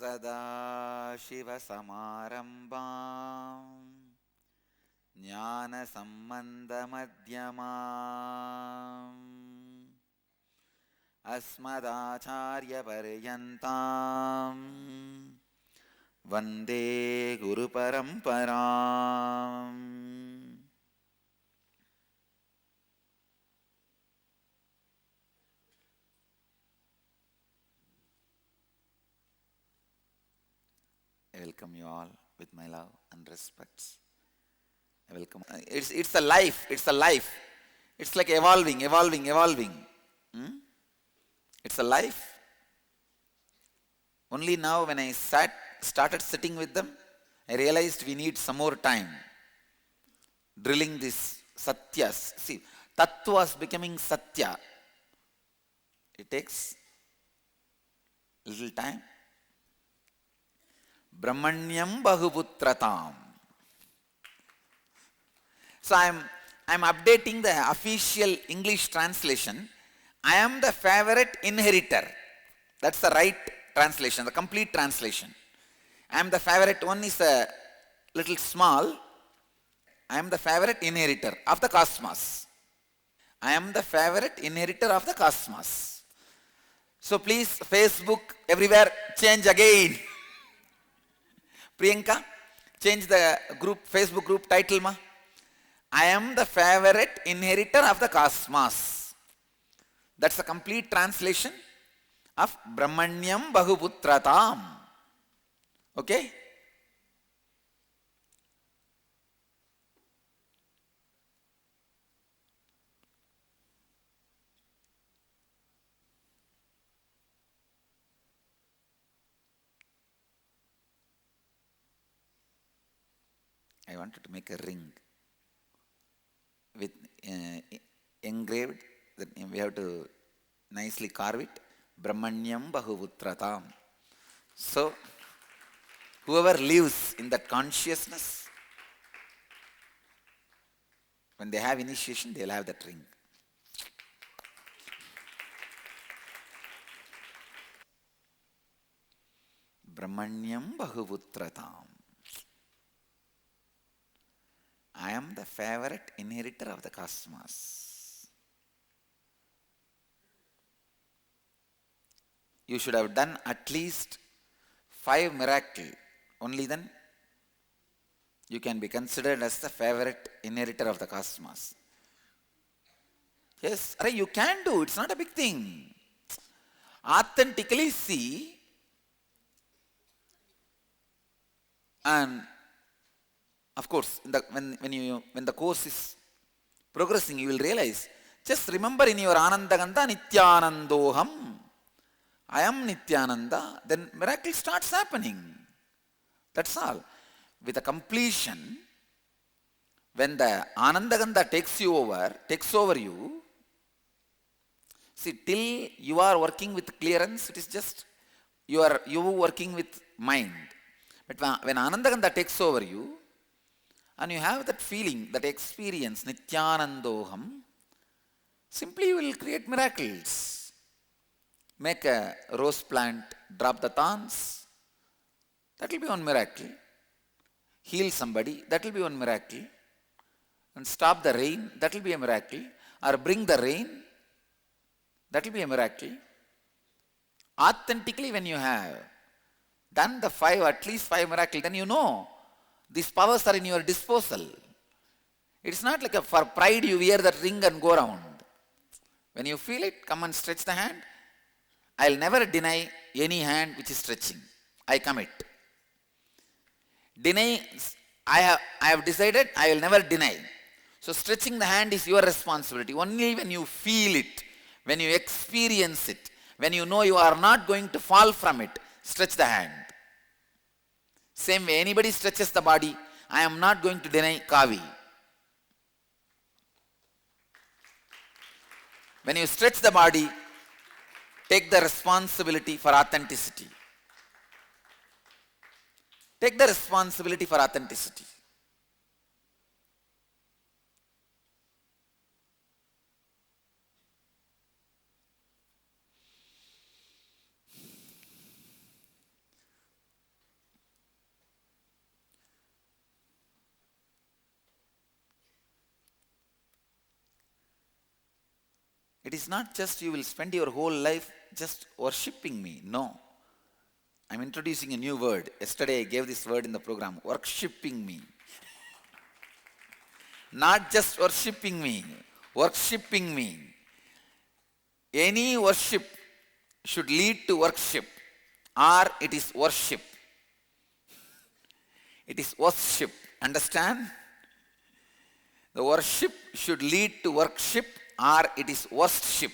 Sadashivasamarambam Jnanasambandamadhyamam Asmadacharyaparyantam Vande Guru Paramparam. I welcome you all with my love and respects. I welcome. It's a life. It's a life. It's like evolving. It's a life. Only now when I started sitting with them, I realized we need some more time. Drilling this Satyas. See, Tatvas becoming Satya. It takes little time. Bramhanyam Bahuputrataam. So I am updating the official English translation. I am the favorite inheritor. That's the right translation, the complete translation. I am the favorite. One is a little small. I am the favorite inheritor of the cosmos. I am the favorite inheritor of the cosmos. So please, Facebook, everywhere, change again. Priyanka, change the group, Facebook group title ma. I am the favorite inheritor of the cosmos. That's a complete translation of Bramhanyam Bahuputrataam. Okay? I wanted to make a ring with engraved, then we have to nicely carve it, Bramhanyam Bahuputrataam. So, whoever lives in that consciousness, when they have initiation, they will have that ring. Bramhanyam Bahuputrataam. I am the favorite inheritor of the cosmos. You should have done at least 5 miracles. Only then you can be considered as the favorite inheritor of the cosmos. Yes, you can do. It's not a big thing. Authentically see, and of course, when the course is progressing, you will realize, just remember in your Anandaganda, Nithyanandoham, I am Nithyananda, then miracle starts happening. That's all. With a completion, when the Anandaganda takes over you, see, till you are working with clearance, it is just you working with mind. But when Anandaganda takes over you, and you have that feeling, that experience, Nithyanandoham, simply you will create miracles. Make a rose plant, drop the thorns, that will be one miracle. Heal somebody, that will be one miracle. And stop the rain, that will be a miracle. Or bring the rain, that will be a miracle. Authentically, when you have done the at least 5 miracles, then you know these powers are in your disposal. It's not like for pride you wear that ring and go around. When you feel it, come and stretch the hand. I'll never deny any hand which is stretching. I commit. I have decided I will never deny. So stretching the hand is your responsibility. Only when you feel it, when you experience it, when you know you are not going to fall from it, stretch the hand. Same way, anybody stretches the body, I am not going to deny Kavi. When you stretch the body, take the responsibility for authenticity. Take the responsibility for authenticity. It is not just you will spend your whole life just worshipping me. No. I'm introducing a new word. Yesterday I gave this word in the program. Worshipping me. Not just worshipping me. Worshipping me. Any worship should lead to worship, or it is worship. It is worship. Understand? The worship should lead to worship, or it is worship.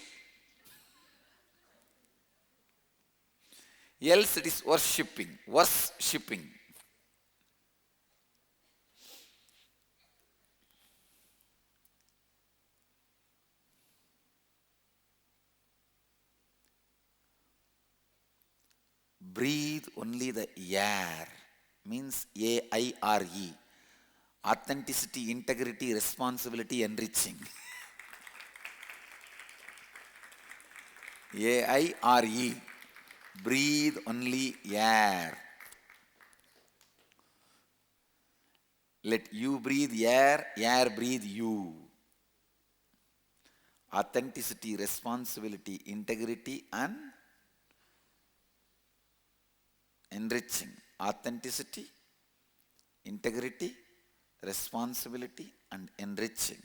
Else it is worshipping. Worshipping. Breathe only the air. Means A-I-R-E. Authenticity, integrity, responsibility, enriching. A-I-R-E. Breathe only air. Let you breathe air, air breathe you. Authenticity, responsibility, integrity and enriching. Authenticity, integrity, responsibility and enriching.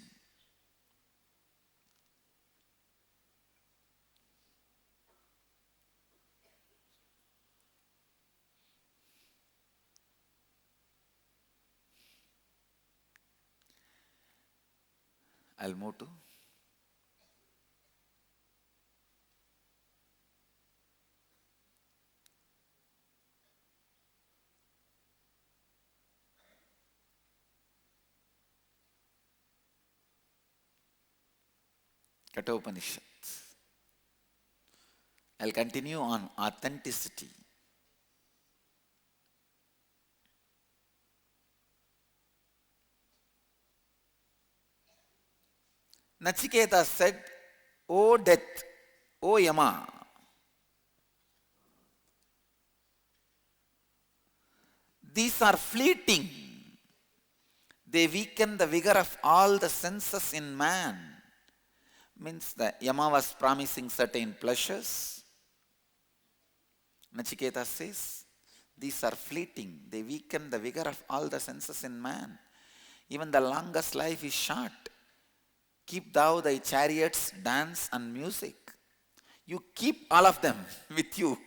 I'll move to Katopanishad. I'll continue on authenticity. Nachiketa said, O death, O Yama, these are fleeting. They weaken the vigor of all the senses in man. Means the Yama was promising certain pleasures. Nachiketa says, these are fleeting. They weaken the vigor of all the senses in man. Even the longest life is short. Keep thou thy chariots, dance and music. You keep all of them with you.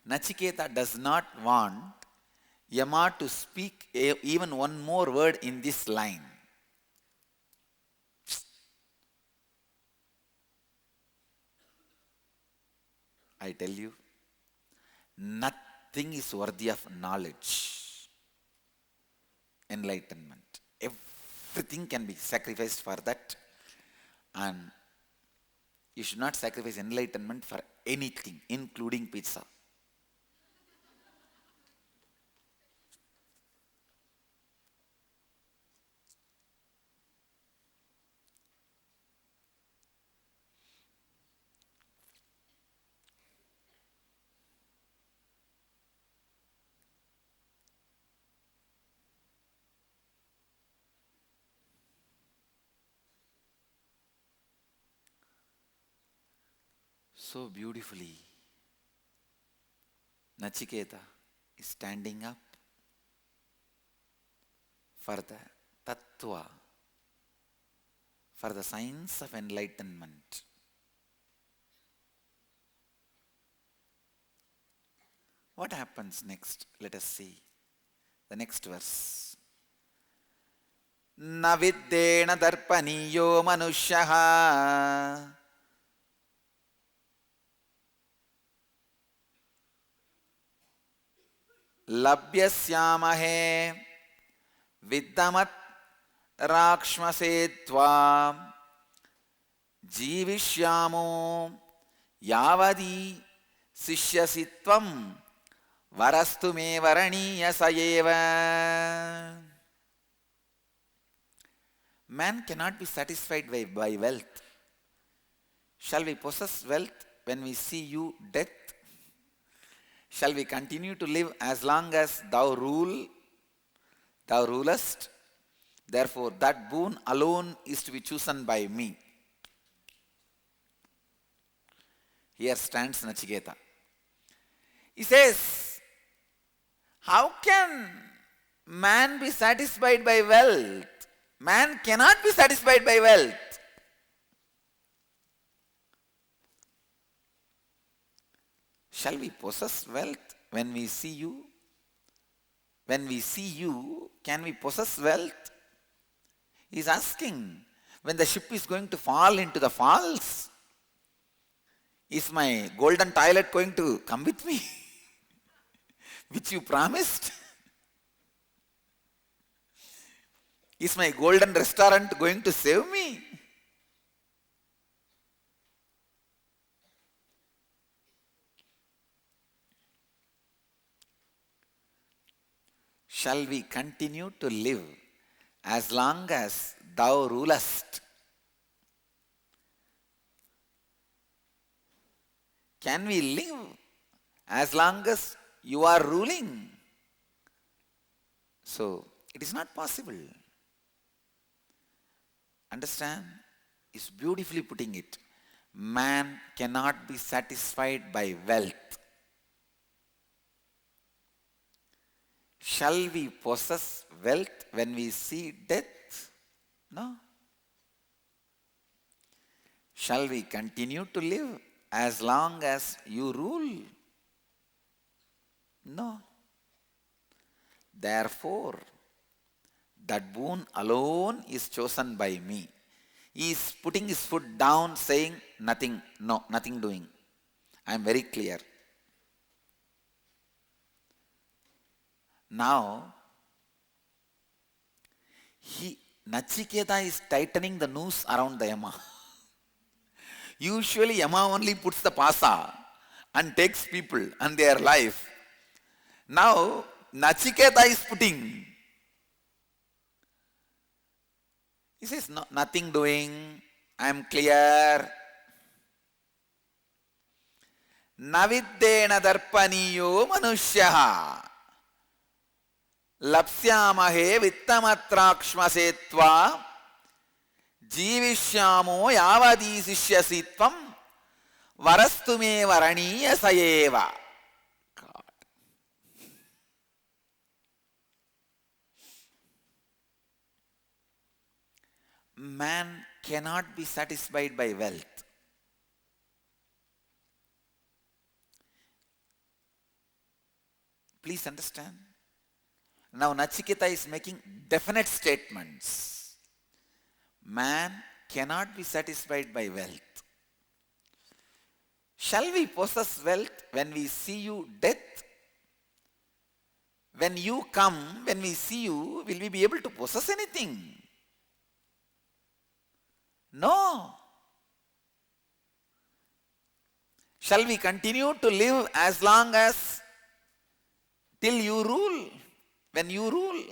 Nachiketa does not want Yama to speak even one more word in this line. I tell you, nothing is worthy of knowledge, enlightenment. Everything can be sacrificed for that, and you should not sacrifice enlightenment for anything, including pizza. So beautifully, Nachiketa is standing up for the Tattva, for the science of enlightenment. What happens next? Let us see the next verse. Na viddena darpaniyo manushyaha labhyasyamahe viddamat rakshmasetva jivishyamo yavadi sishyasitvam varastu me varaniya sayeva. Man cannot be satisfied by wealth. Shall we possess wealth when we see you death? Shall we continue to live as long as thou rulest? Therefore, that boon alone is to be chosen by me. Here stands Nachiketa. He says, how can man be satisfied by wealth? Man cannot be satisfied by wealth. Shall we possess wealth when we see you? When we see you, can we possess wealth? He is asking, when the ship is going to fall into the falls, is my golden toilet going to come with me? Which you promised? Is my golden restaurant going to save me? Shall we continue to live as long as thou rulest? Can we live as long as you are ruling? So, it is not possible. Understand? He's beautifully putting it. Man cannot be satisfied by wealth. Shall we possess wealth when we see death? No. Shall we continue to live as long as you rule? No. Therefore, that boon alone is chosen by me. He is putting his foot down, saying nothing, no, nothing doing. I am very clear. Now, Nachiketa is tightening the noose around the Yama. Usually Yama only puts the pasa and takes people and their life. Now, Nachiketa is putting. He says, no, nothing doing, I am clear. Naviddena darpaniyo manushyaha. Lapsyamahe vittamatraksmasetva jivishyamo yavadisishyasitvam varastume varaniya sayeva. God. Man cannot be satisfied by wealth. Please understand. Now Nachiketa is making definite statements. Man cannot be satisfied by wealth. Shall we possess wealth when we see you death? When you come, when we see you, will we be able to possess anything? No. Shall we continue to live as long as till you rule? When you rule,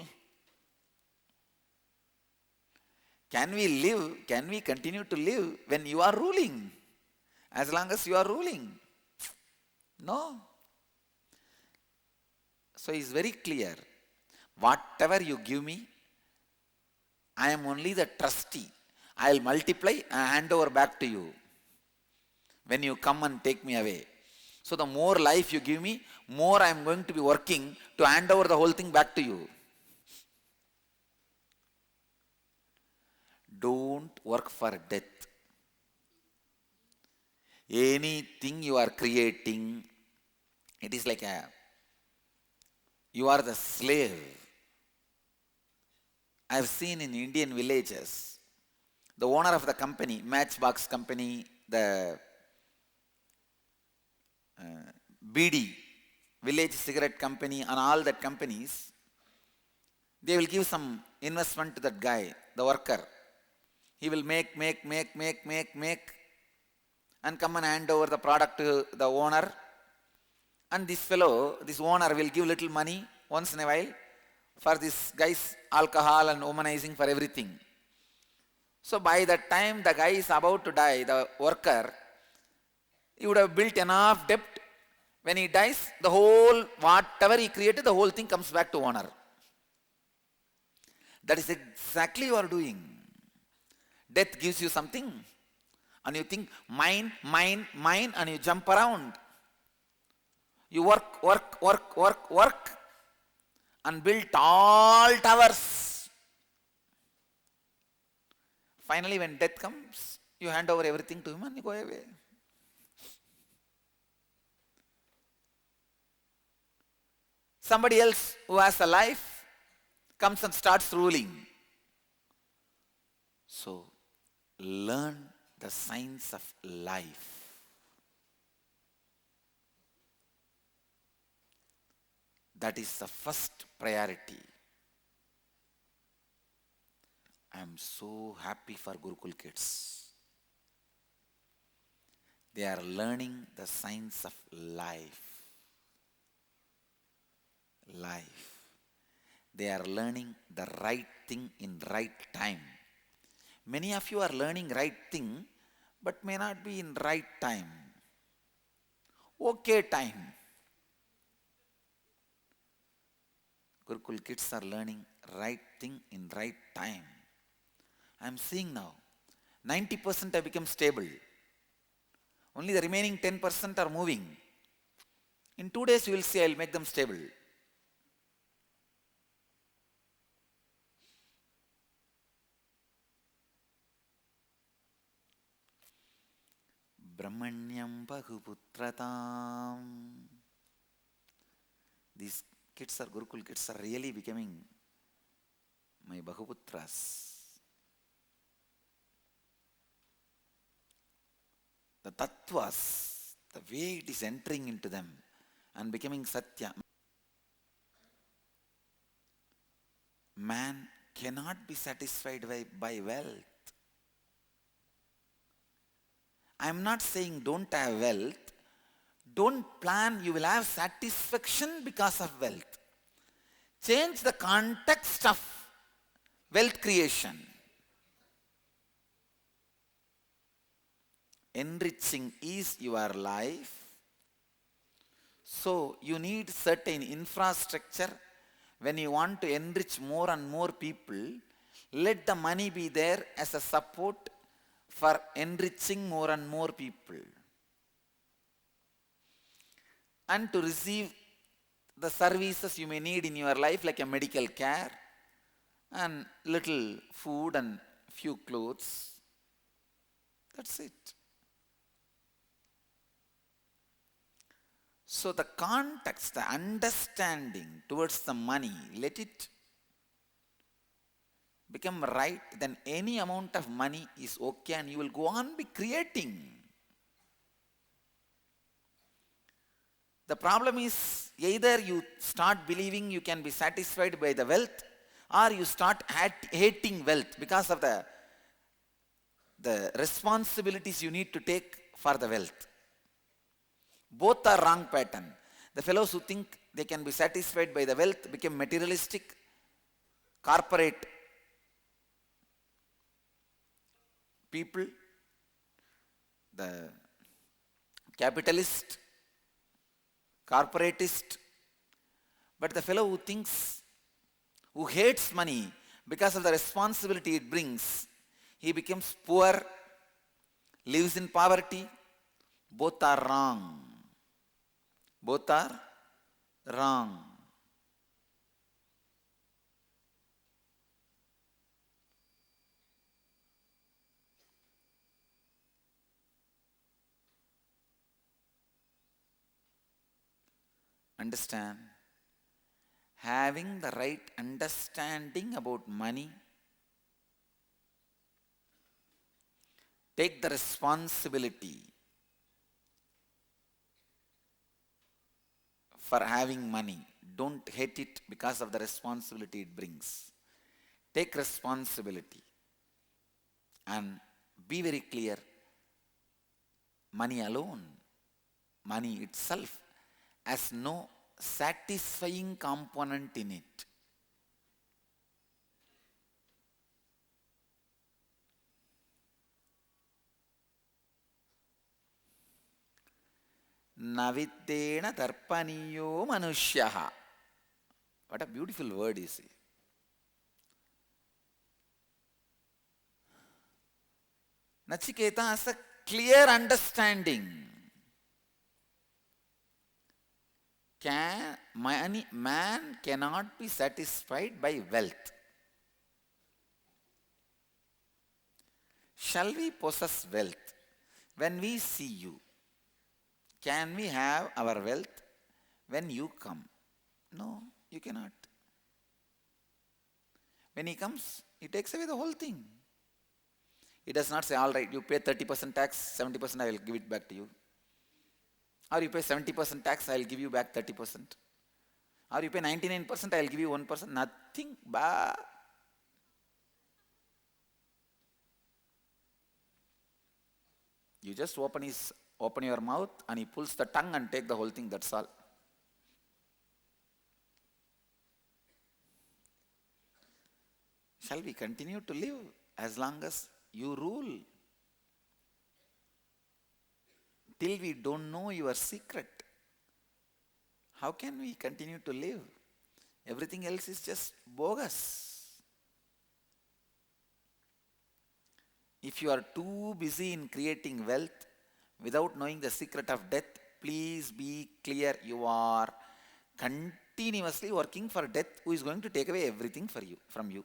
can we continue to live when you are ruling? As long as you are ruling? No. So it's very clear. Whatever you give me, I am only the trustee. I will multiply and hand over back to you when you come and take me away. So the more life you give me, more I am going to be working to hand over the whole thing back to you. Don't work for death. Anything you are creating, it is like you are the slave. I have seen in Indian villages, the owner of the company, Matchbox company, the BD, village cigarette company, and all that companies, they will give some investment to that guy, the worker. He will make, and come and hand over the product to the owner. And this owner will give little money once in a while for this guy's alcohol and womanizing for everything. So by that time the guy is about to die, the worker, he would have built enough debt When he dies, the whole, whatever he created, the whole thing comes back to owner. That is exactly you are doing. Death gives you something, and you think, mine, mine, mine, and you jump around. You work, and build tall towers. Finally, when death comes, you hand over everything to him and you go away. Somebody else who has a life comes and starts ruling. So, learn the science of life. That is the first priority. I am so happy for Gurukul kids. They are learning the science of life. They are learning the right thing in right time. Many of you are learning right thing, but may not be in right time. Okay time. Gurukul kids are learning right thing in right time. I am seeing now, 90% have become stable. Only the remaining 10% are moving. In 2 days you will see I will make them stable. Bramhanyam Bahuputrataam. These kids are, Gurukul kids are really becoming my Bahuputras. The Tatvas, the way it is entering into them and becoming Satya. Man cannot be satisfied by wealth. I am not saying don't have wealth. Don't plan you will have satisfaction because of wealth. Change the context of wealth creation. Enriching is your life. So you need certain infrastructure. When you want to enrich more and more people, let the money be there as a support for enriching more and more people. And to receive the services you may need in your life, like a medical care and little food and few clothes. That's it. So the context, the understanding towards the money, let it become right, then any amount of money is okay and you will go on be creating. The problem is either you start believing you can be satisfied by the wealth, or you start hating wealth because of the responsibilities you need to take for the wealth. Both are wrong pattern. The fellows who think they can be satisfied by the wealth become materialistic, corporate people, the capitalist, corporatist. But the fellow who hates money because of the responsibility it brings, he becomes poor, lives in poverty. Both are wrong. Both are wrong. Understand? Having the right understanding about money, take the responsibility for having money. Don't hate it because of the responsibility it brings. Take responsibility and be very clear. Money alone, money itself, has no satisfying component in it. naviddena tarpaniyo manushyaha. What a beautiful word is it. Nachiketa has a clear understanding. Man cannot be satisfied by wealth. Shall we possess wealth when we see you? Can we have our wealth when you come? No, you cannot. When he comes, he takes away the whole thing. He does not say, all right, you pay 30% tax, 70% I will give it back to you. Or you pay 70% tax, I will give you back 30%. Or you pay 99%, I will give you 1%. Nothing. Bah. You just open your mouth and he pulls the tongue and take the whole thing, that's all. Shall we continue to live as long as you rule? Till we don't know your secret, how can we continue to live? Everything else is just bogus. If you are too busy in creating wealth without knowing the secret of death, please be clear, you are continuously working for death, who is going to take away everything from you.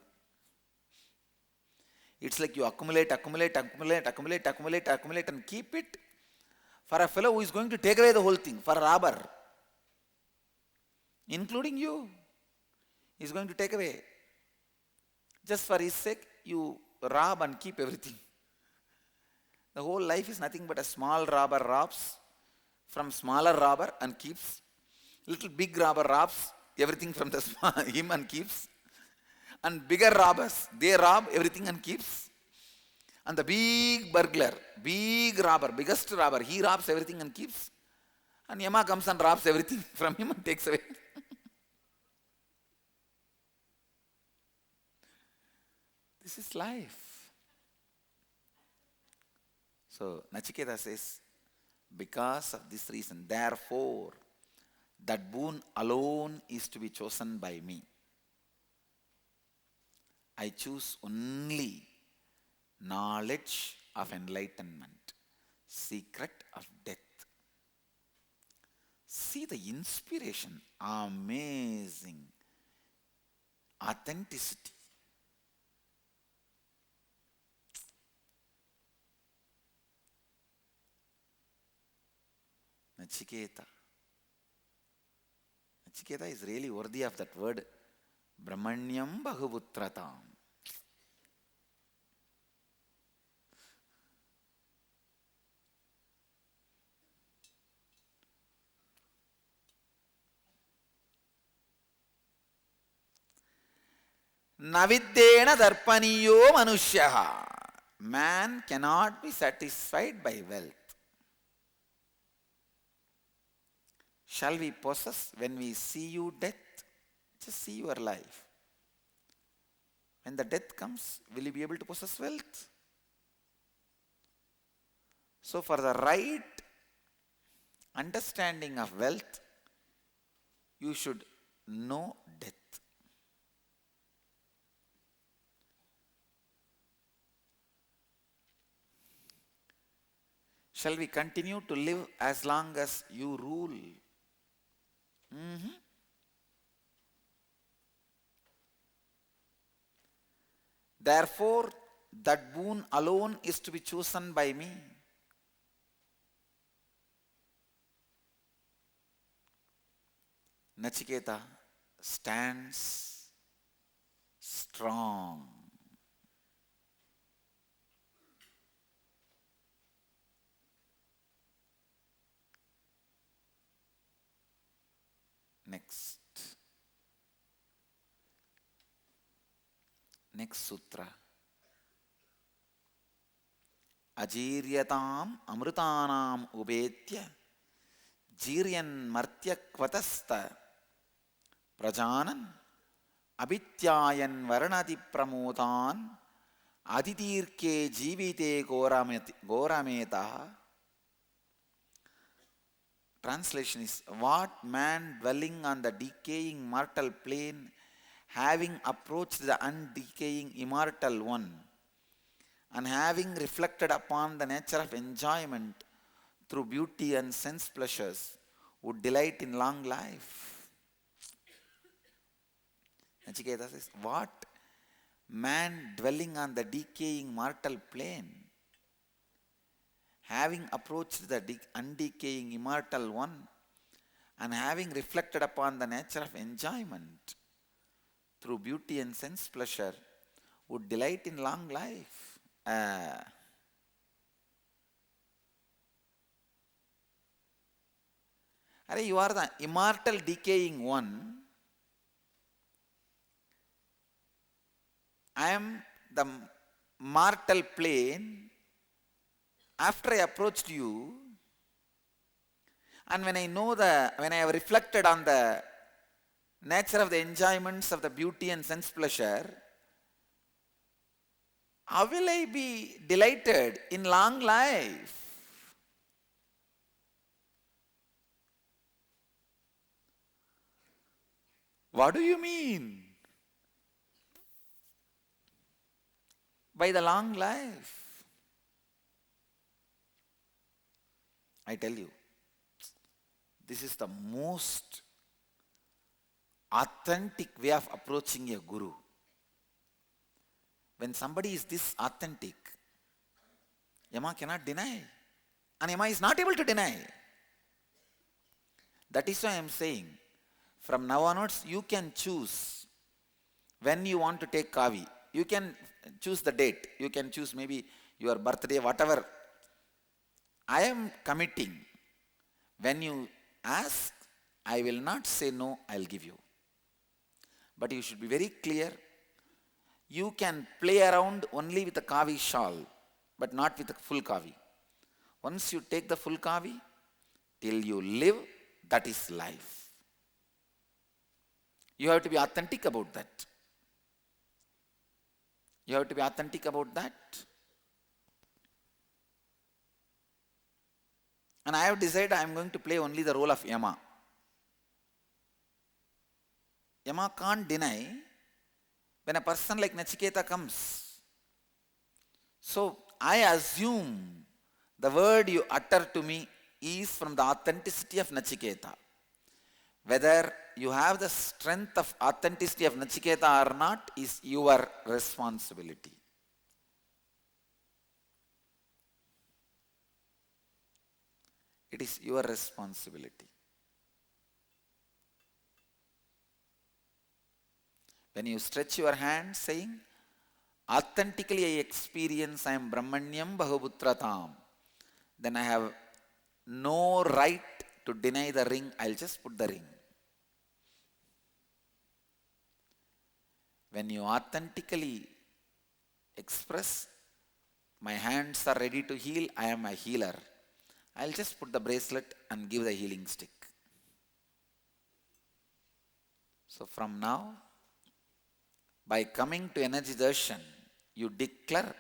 It's like you accumulate and keep it for a fellow who is going to take away the whole thing, for a robber, including you. He is going to take away. Just for his sake, you rob and keep everything. The whole life is nothing but a small robber robs from smaller robber and keeps. Little big robber robs everything from him and keeps. And bigger robbers, they rob everything and keeps. And the big burglar, big robber, biggest robber, he robs everything and keeps. And Yama comes and robs everything from him and takes away. This is life. So Nachiketa says, because of this reason, therefore, that boon alone is to be chosen by me. I choose only knowledge of enlightenment, secret of death. See the inspiration, amazing, authenticity. Nachiketa. Nachiketa is really worthy of that word, Bramhanyam Bahuputrataam. Naviddena darpaniyo manushyaha. Man cannot be satisfied by wealth. Shall we possess when we see you death? Just see your life. When the death comes, will you be able to possess wealth? So for the right understanding of wealth, you should know death. Shall we continue to live as long as you rule? Therefore, that boon alone is to be chosen by me. Nachiketa stands strong. Next sutra. Ajiryatam amrutanam ubetya jiryan martya kvatasta prajanan abhityayan varanati pramodan aditirke jivite gorameta Translation is, what man dwelling on the decaying mortal plane, having approached the undecaying immortal one, and having reflected upon the nature of enjoyment through beauty and sense pleasures, would delight in long life. Nachiketa says, what man dwelling on the decaying mortal plane, having approached the undecaying immortal one, and having reflected upon the nature of enjoyment through beauty and sense pleasure, would delight in long life. You are the immortal decaying one. I am the mortal plane. After I approached you, and when I have reflected on the nature of the enjoyments of the beauty and sense pleasure, how will I be delighted in long life? What do you mean by the long life? I tell you, this is the most authentic way of approaching a guru. When somebody is this authentic, Yama cannot deny. And Yama is not able to deny. That is why I am saying, from now onwards, you can choose when you want to take kavi. You can choose the date. You can choose maybe your birthday, whatever. I am committing. When you ask, I will not say no, I will give you. But you should be very clear. You can play around only with the kavi shawl, but not with the full kavi. Once you take the full kavi, till you live, that is life. You have to be authentic about that. You have to be authentic about that. And I have decided I am going to play only the role of Yama. Yama can't deny when a person like Nachiketa comes. So I assume the word you utter to me is from the authenticity of Nachiketa. Whether you have the strength of authenticity of Nachiketa or not is your responsibility. It is your responsibility. When you stretch your hand saying, authentically I experience I am Bramhanyam Bahuputrataam, then I have no right to deny the ring, I'll just put the ring. When you authentically express, my hands are ready to heal, I am a healer, I'll just put the bracelet and give the healing stick. So from now, by coming to Energy Darshan, you declare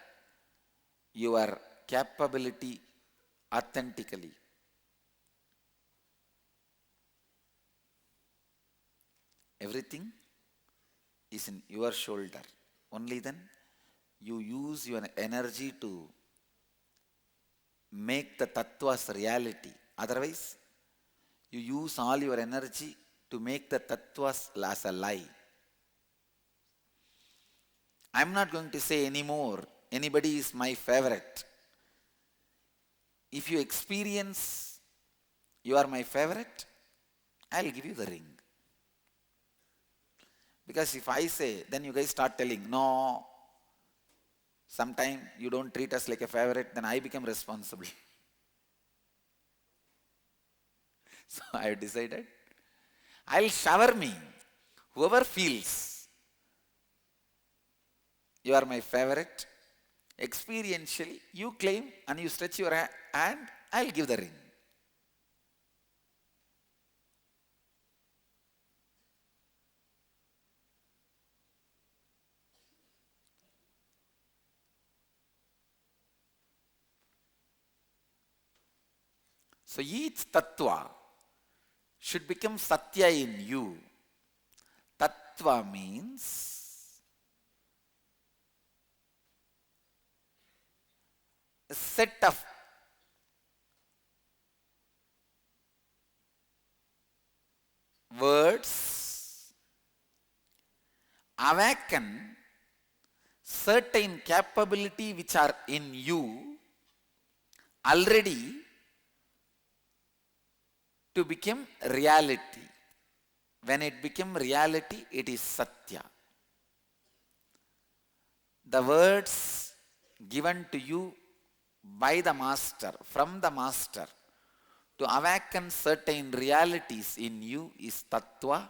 your capability authentically. Everything is in your shoulder. Only then you use your energy to make the Tatvas reality. Otherwise, you use all your energy to make the Tatvas as a lie. I am not going to say anymore, anybody is my favorite. If you experience you are my favorite, I will give you the ring. Because if I say, then you guys start telling, no, sometime you don't treat us like a favorite, then I become responsible. So I have decided, I'll shower me. Whoever feels you are my favorite, experientially, you claim and you stretch your hand, I'll give the ring. So each tattva should become Satya in you. Tattva means a set of words awaken certain capability which are in you already to become reality. When it become reality, it is Satya. The words given to you by the master, from the master, to awaken certain realities in you is Tattva.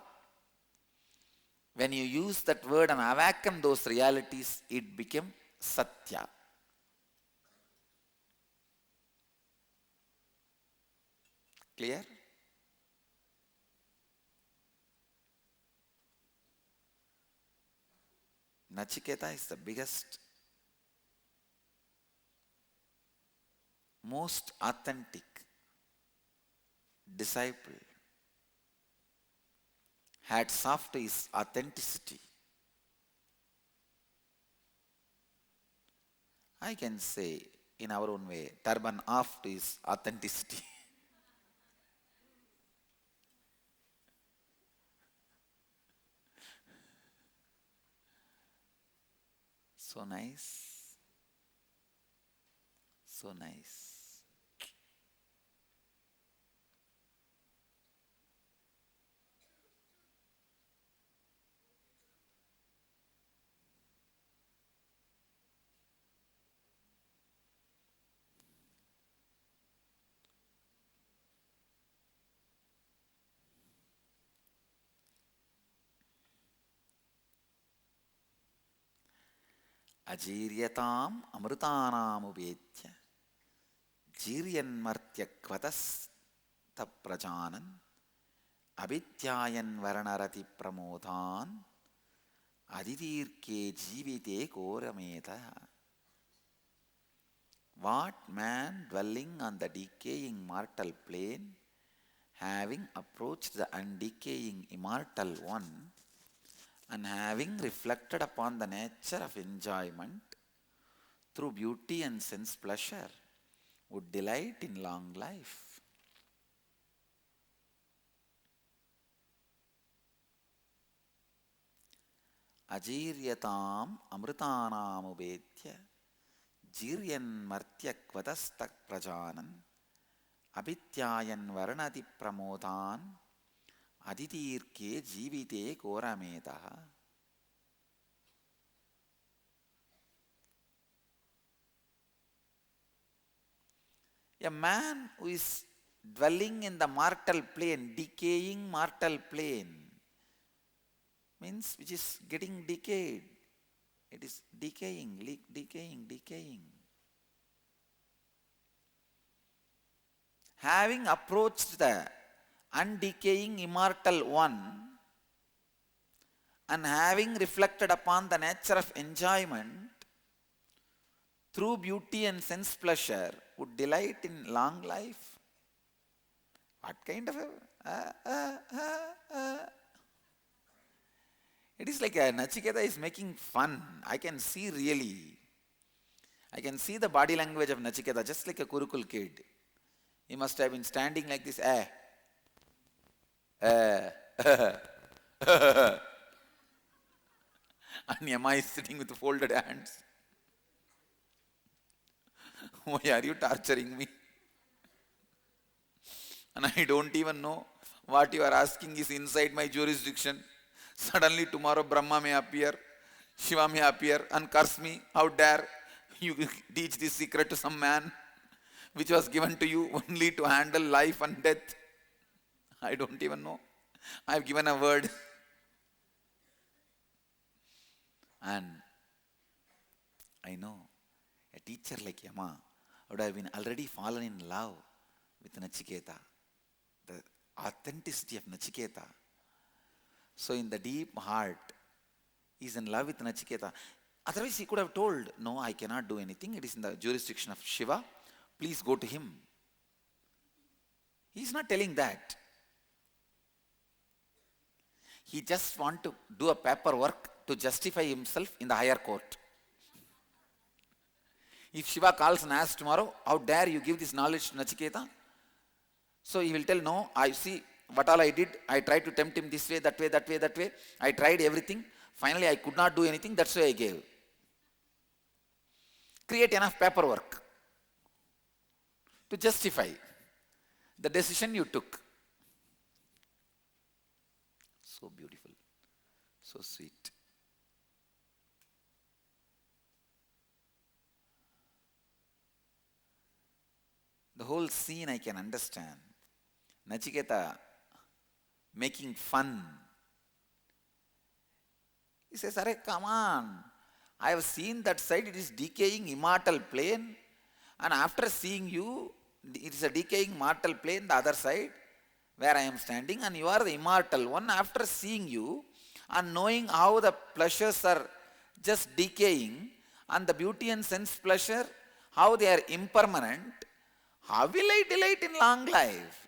When you use that word and awaken those realities, it became Satya. Clear? Nachiketa is the biggest, most authentic disciple. Hats off to his authenticity. I can say in our own way, turban off to his authenticity. So nice. So nice. Ajiryatam amrutanam ubetya jiryanmartya kvatasta prajanan abhityayan varanarati pramodhan aditirke jivite korameta. What man dwelling on the decaying mortal plane, having approached the undecaying immortal one, and having reflected upon the nature of enjoyment through beauty and sense pleasure, would delight in long life. Ajiryatam amrutanam ubetya jiryan martya kvadastak prajanan abhityayan varanati pramodhan aditirke jivite korametaha. A man who is dwelling in the mortal plane, decaying mortal plane, means which is getting decayed. It is decaying, decaying. Having approached the undecaying immortal one and having reflected upon the nature of enjoyment through beauty and sense pleasure, would delight in long life. What kind of a... It is like Nachiketa is making fun. I can see really. I can see the body language of Nachiketa, just like a Kurukul kid. He must have been standing like this, and Yama is sitting with folded hands. Why are you torturing me? And I don't even know what you are asking is inside my jurisdiction. Suddenly tomorrow Brahma may appear, Shiva may appear and curse me. How dare you teach this secret to some man which was given to you only to handle life and death? I don't even know. I have given a word. And I know a teacher like Yama would have been already fallen in love with Nachiketa, the authenticity of Nachiketa. So in the deep heart, he is in love with Nachiketa. Otherwise he could have told, no, I cannot do anything. It is in the jurisdiction of Shiva. Please go to him. He is not telling that. He just want to do a paperwork to justify himself in the higher court. If Shiva calls and asks tomorrow, how dare you give this knowledge to Nachiketa? So he will tell, no, I see what all I did. I tried to tempt him this way, that way, that way, that way. I tried everything. Finally, I could not do anything. That's why I gave. Create enough paperwork to justify the decision you took. So beautiful. So sweet. The whole scene I can understand. Nachiketa making fun. He says, Arey, come on. I have seen that side, it is decaying immortal plane. And after seeing you, it is a decaying mortal plane, the other side, where I am standing, and you are the immortal one. After seeing you and knowing how the pleasures are just decaying, and the beauty and sense pleasure, how they are impermanent, how will I delight in long life?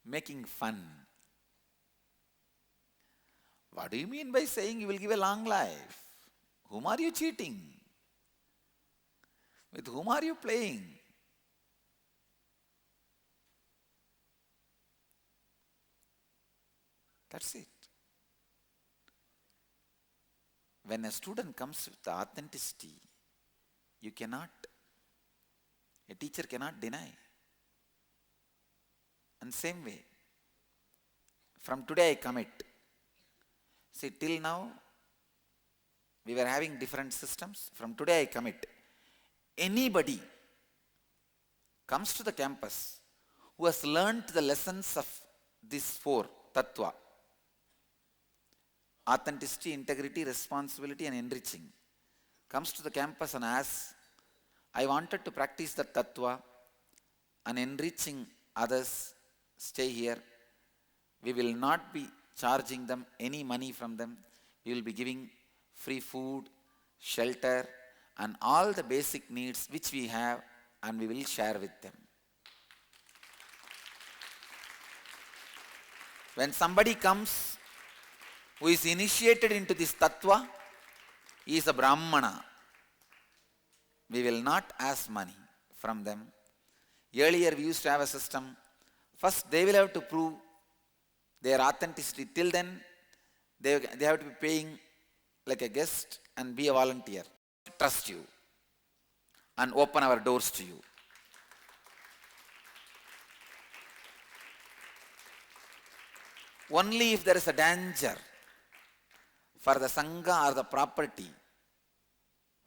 Making fun. What do you mean by saying you will give a long life? Whom are you cheating? With whom are you playing? That's it. When a student comes with the authenticity, a teacher cannot deny. And same way, from today I commit. See, till now, we were having different systems. From today I commit. Anybody comes to the campus who has learnt the lessons of these four, Tattva, authenticity, integrity, responsibility and enriching, comes to the campus and asks, I wanted to practice the Tattva and enriching others, stay here. We will not be charging them any money from them. We will be giving free food, shelter and all the basic needs which we have, and we will share with them. When somebody comes who is initiated into this Tattva, he is a Brahmana. We will not ask money from them. Earlier we used to have a system. First they will have to prove their authenticity. Till then they have to be paying like a guest and be a volunteer. Trust you and open our doors to you. Only if there is a danger for the Sangha or the property,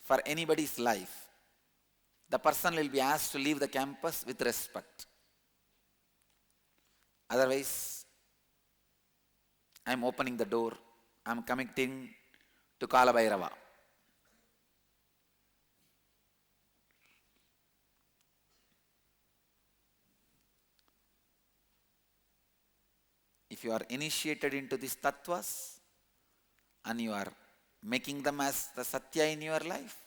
for anybody's life, the person will be asked to leave the campus with respect. Otherwise, I am opening the door, I am committing to Kala Bhairava. If you are initiated into these tattvas and you are making them as the Satya in your life,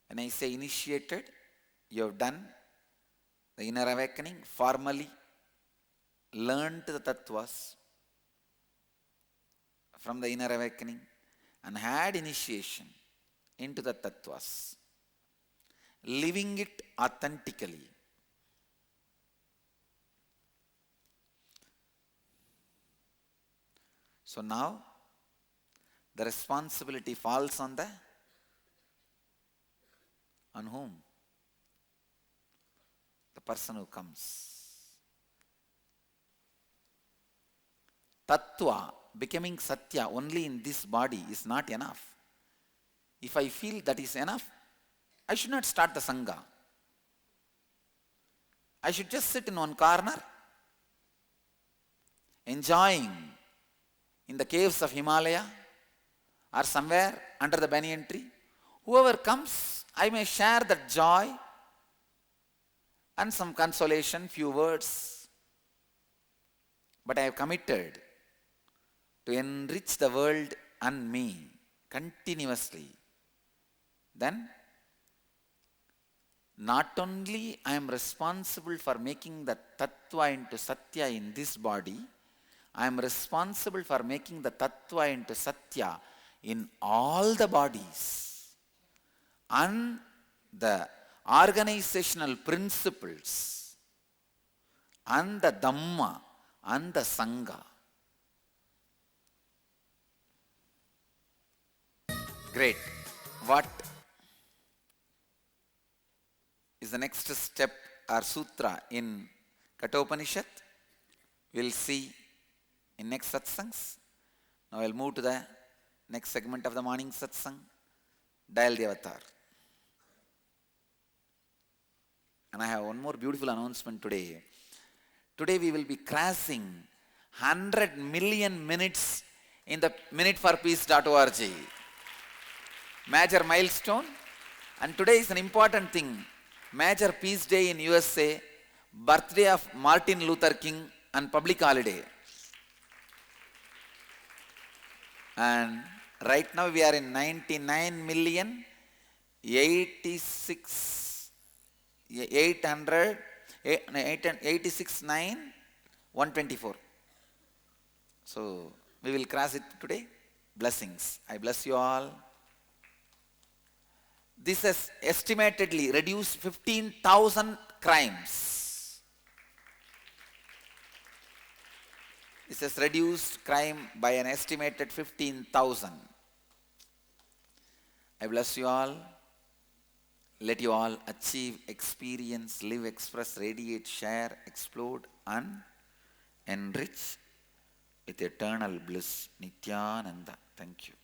when I say initiated, you have done the inner awakening, formally learned the tattvas from the inner awakening and had initiation into the tattvas, living it authentically. So now the responsibility falls on whom? The person who comes. Tattva, becoming Satya only in this body is not enough. If I feel that is enough, I should not start the Sangha. I should just sit in one corner, enjoying in the caves of Himalaya or somewhere under the banyan tree. Whoever comes, I may share that joy and some consolation, few words. but I have committed to enrich the world and me continuously, then not only I am responsible for making the Tattva into Satya in this body, I am responsible for making the Tattva into Satya in all the bodies. And the organizational principles, and the Dhamma, and the Sangha. Great. What is the next step or sutra in Katopanishad? We'll see in next satsangs. Now I'll move to the next segment of the morning satsang, Dial the Avatar. And I have one more beautiful announcement today. Today we will be crossing 100 million minutes in the minuteforpeace.org. Major milestone. And today is an important thing. Major Peace Day in USA, birthday of Martin Luther King, and public holiday. And right now we are in 99 million 124. So we will cross it today. Blessings. I bless you all. This has estimatedly reduced 15,000 crimes. This has reduced crime by an estimated 15,000. I bless you all. Let you all achieve, experience, live, express, radiate, share, explode, and enrich with eternal bliss. Nithyananda. Thank you.